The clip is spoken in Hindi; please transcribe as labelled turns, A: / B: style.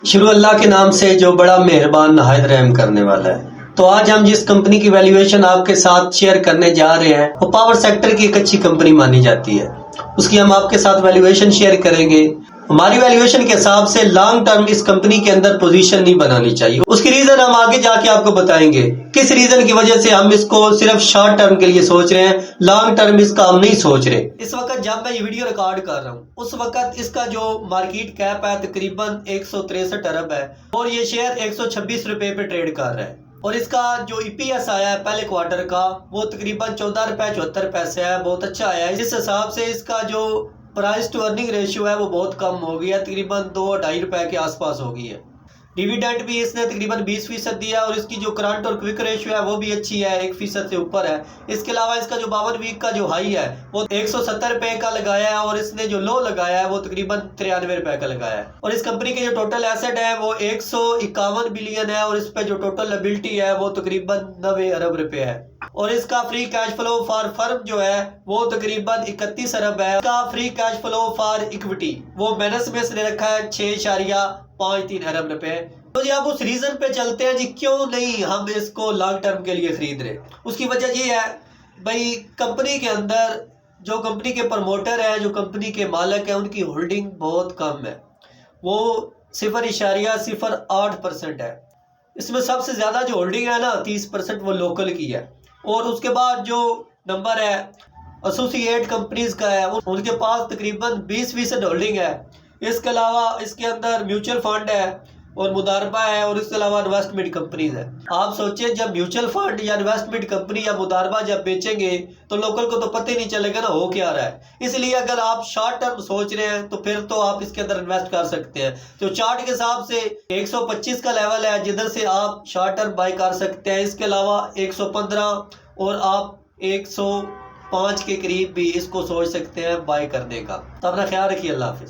A: शुरू अल्लाह के नाम से जो बड़ा मेहरबान नहायत रहम करने वाला है। तो आज हम जिस कंपनी की वैल्यूएशन आपके साथ शेयर करने जा रहे हैं वो पावर सेक्टर की एक अच्छी कंपनी मानी जाती है। उसकी हम आपके साथ वैल्यूएशन शेयर करेंगे। हमारी वैल्यूएशन के हिसाब से लॉन्ग टर्म इस कंपनी के अंदर पोजीशन नहीं बनानी चाहिए। उसकी रीजन हम आगे जाके आपको बताएंगे किस रीजन की वजह से हम इसको सिर्फ शॉर्ट टर्म के लिए सोच रहे हैं, लॉन्ग टर्म इसका हम नहीं सोच रहे। इस वक्त जब मैं ये वीडियो रिकॉर्ड कर रहा हूँ उस वक्त इसका जो मार्केट कैप है तकरीबन 163 अरब है और ये शेयर 126 रुपए पे ट्रेड कर रहा है। और इसका जो ईपीएस आया है पहले क्वार्टर का वो तकरीबन 14 रुपए 74 पैसे है, बहुत अच्छा आया है। इस हिसाब से इसका जो प्राइस टू अर्निंग रेशियो है वो बहुत कम हो गया, तकरीबन 2-2.5 रुपए के आसपास हो गई है। डिविडेंड भी इसने तकरीबन 20% दिया और इसकी जो करंट और क्विक रेशियो है वो भी अच्छी है, 1% से ऊपर है। इसके अलावा इसका जो 52 वीक का जो हाई है वो 170 रुपए का लगाया है और इसने जो लो लगाया है वो तकरीबन 93 रुपए का लगाया है। और इस कंपनी के जो टोटल एसेट है वो 151 बिलियन है और इस पे जो टोटल लायबिलिटी है वो तकरीबन 90 अरब रुपए है। और इसका free cash flow for firm जो है वो तकरीबन 31 अरब है। इसका free cash flow for equity वो माइनस में इसने रखा है 6.53 अरब रुपए। तो जी आप उस रीजन पे चलते हैं जी क्यों नहीं हम इसको लॉन्ग टर्म के लिए खरीद रहे। उसकी वजह ये है भाई कंपनी के अंदर जो कंपनी के प्रमोटर है, जो कंपनी के मालिक है, उनकी होल्डिंग बहुत कम है, वो 0.08% है। इसमें सबसे ज्यादा जो होल्डिंग है ना 30% वो लोकल की है। और उसके बाद जो नंबर है एसोसिएट कंपनीज का है उनके पास तकरीबन 20% होल्डिंग है। इसके अलावा इसके अंदर म्यूचुअल फंड है और मुदारबा है और इसके अलावा इन्वेस्टमेंट कंपनीज है। आप सोचिए जब म्यूचुअल फंड या इन्वेस्टमेंट कंपनी या मुदारबा जब बेचेंगे तो लोकल को तो पता ही नहीं चलेगा ना हो क्या रहा है। इसलिए अगर आप शॉर्ट टर्म सोच रहे हैं तो फिर तो आप इसके अंदर इन्वेस्ट कर सकते हैं। तो चार्ट के हिसाब से 125 का लेवल है जिधर से आप शॉर्ट टर्म बाय कर सकते हैं। इसके अलावा 115 और आप 105 के करीब भी इसको सोच सकते हैं बाय करने का। तो अपना ख्याल रखिए। अल्लाह हाफिज।